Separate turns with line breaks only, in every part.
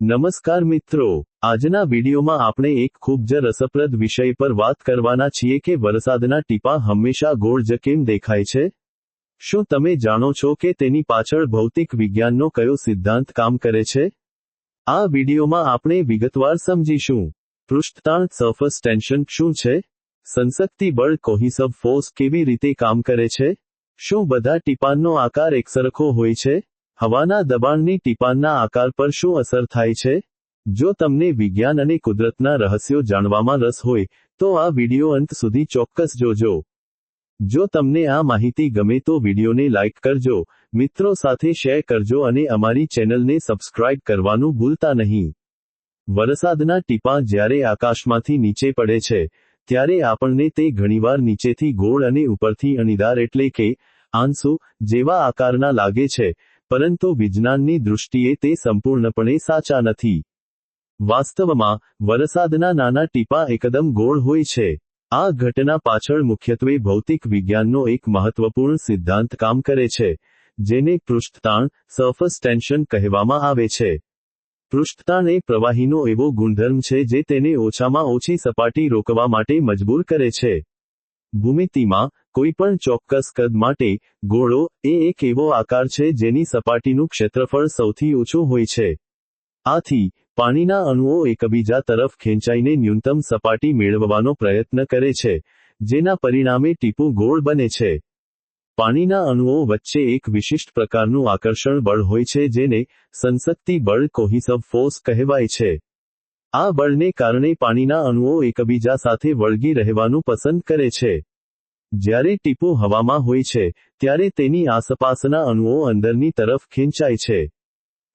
નમસ્કાર મિત્રો, આજના વિડીયોમાં આપણે એક ખૂબ જ રસપ્રદ વિષય પર વાત કરવાના છીએ કે વરસાદના ટીપાં હંમેશા ગોળ જ કેમ દેખાય છે? શું તમે જાણો છો કે તેની પાછળ ભૌતિક વિજ્ઞાનનો કયો સિદ્ધાંત કામ કરે છે? આ વિડીયોમાં આપણે વિગતવાર સમજીશું. પૃષ્ઠતાણ સરફેસ ટેન્શન શું છે? સંસક્તિ બળ કોહિસિવ ફોર્સ કેવી રીતે કામ કરે છે? શું બધા ટીપાંનો આકાર એકસરખો હોય છે? હવાના દબાણની ટીપાંના આકાર પર શું અસર થાય છે? જો તમને વિજ્ઞાન અને કુદરતના રહસ્યો જાણવામાં રસ હોય, તો આ વિડિયો અંત સુધી ચોક્કસ જોજો. જો તમને આ માહિતી ગમે તો વિડિયોને લાઇક કરજો, મિત્રો સાથે શેર કરજો અને અમારી ચેનલને સબસ્ક્રાઇબ કરવાનું ભૂલતા નહીં. વરસાદના ટીપાં જ્યારે આકાશમાંથી નીચે પડે છે, ત્યારે આપણને તે ઘણીવાર નીચેથી ગોળ અને ઉપરથી અણીદાર એટલે કે આંસુ જેવા આકારના લાગે છે, પરંતુ વિજ્ઞાનની દૃષ્ટિએ તે સંપૂર્ણપણે સાચા નથી. વાસ્તવમાં, વરસાદના નાના ટીપાં એકદમ ગોળ હોય છે. આ ઘટના પાછળ મુખ્યત્વે ભૌતિક વિજ્ઞાનનો એક મહત્વપૂર્ણ સિદ્ધાંત કામ કરે છે, જેને પૃષ્ઠતાણ સરફેસ ટેન્શન કહેવામાં આવે છે. પૃષ્ઠતાણ એ પ્રવાહીનો એવો ગુણધર્મ છે જે તેને ઓછામાં ઓછી સપાટી રોકવા માટે મજબૂર કરે છે. ભૂમિતિમાં, કોઈપણ ચોક્કસ કદ માટે, ગોળો એ એક એવો આકાર છે જેની સપાટીનું ક્ષેત્રફળ સૌથી ઓછું હોય છે. આથી, પાણીના અણુઓ એકબીજા તરફ ખેંચાઈને ન્યૂનતમ સપાટી મેળવવાનો પ્રયત્ન કરે છે, જેના પરિણામે ટીપું ગોળ બને છે. પાણીના અણુઓ વચ્ચે એક વિશિષ્ટ પ્રકારનું આકર્ષણ બળ હોય છે જેને સંસક્તિ બળ કોહિસિવ ફોર્સ કહેવાય છે. આ બળને કારણે પાણીના અણુઓ એકબીજા સાથે વળગી રહેવાનું પસંદ કરે છે. જ્યારે ટીપું હવામાં હોય છે, ત્યારે તેની આસપાસના અણુઓ અંદરની તરફ ખેંચાય છે.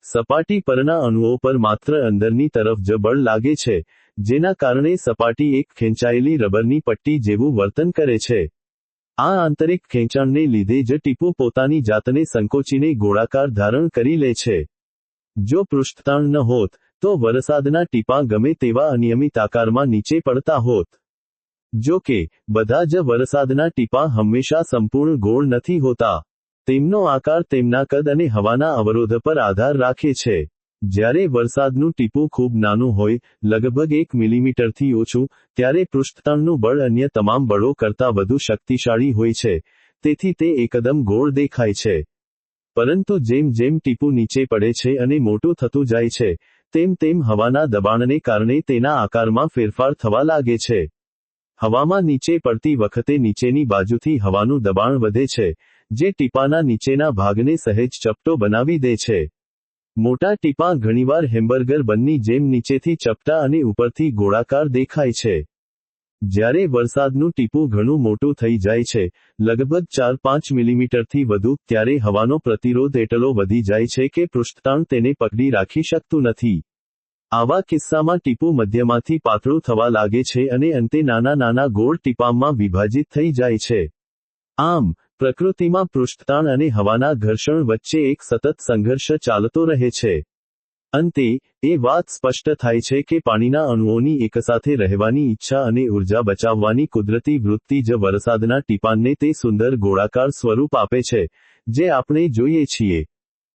સપાટી પરના અણુઓ પર માત્ર અંદરની તરફ જ બળ લાગે છે, જેના કારણે સપાટી એક ખેંચાયેલી રબરની પટ્ટી જેવું વર્તન કરે છે. આ આંતરિક ખેંચાણને લીધે જ ટીપું પોતાની જાતને સંકોચીને ગોળાકાર ધારણ કરી લે છે. જો પૃષ્ઠતાણ ન હોત, તો વરસાદના ટીપાં ગમે તેવા અનિયમિત આકારમાં નીચે પડતા હોત. જો કે, બધા જ વરસાદના ટીપાં હંમેશા સંપૂર્ણ ગોળ નથી હોતા. તેમનો આકાર તેમના કદ અને હવાના અવરોધ પર આધાર રાખે છે. જ્યારે વરસાદનું ટીપું ખૂબ નાનું હોય, લગભગ 1 મિલીમીટરથી ઓછું, ત્યારે પૃષ્ઠતાણનું બળ અન્ય તમામ બળો કરતાં વધુ શક્તિશાળી હોય છે, તેથી તે એકદમ ગોળ દેખાય છે. પરંતુ જેમ જેમ ટીપું નીચે પડે છે અને મોટું થતું જાય છે, તેમ તેમ હવાના દબાણને કારણે તેના આકારમાં ફેરફાર થવા લાગે છે. હવામાં નીચે પડતી વખતે નીચેની બાજુથી હવાનું દબાણ વધે છે, જે ટીપાના નીચેના ભાગને સહેજ ચપટો બનાવી દે છે. મોટા ટીપાં ઘણીવાર હેમ્બર્ગર બનની જેમ નીચેથી ચપટા અને ઉપરથી ગોળાકાર દેખાય છે. જ્યારે વરસાદનું ટીપું ઘણું મોટું થઈ જાય છે, લગભગ 4-5 મિલીમીટરથી વધુ, ત્યારે હવાનો પ્રતિરોધ એટલો વધી જાય છે કે પૃષ્ઠતાણ તેને પકડી રાખી શકતું નથી. આવા કિસ્સામાં ટીપું મધ્યમાંથી પાતળું થવા લાગે છે અને અંતે નાના નાના ગોળ ટીપાંમાં વિભાજિત થઈ જાય છે. આમ, પ્રકૃતિમાં પૃષ્ઠતાણ અને હવાના ઘર્ષણ વચ્ચે એક સતત સંઘર્ષ ચાલતો રહે છે. અંતે, એ વાત સ્પષ્ટ થાય છે કે પાણીના અણુઓની એકસાથે રહેવાની ઈચ્છા અને ઉર્જા બચાવવાની કુદરતી વૃત્તિ જ વરસાદના ટીપાંને તે સુંદર ગોળાકાર સ્વરૂપ આપે છે, જે આપણે જોઈએ છીએ.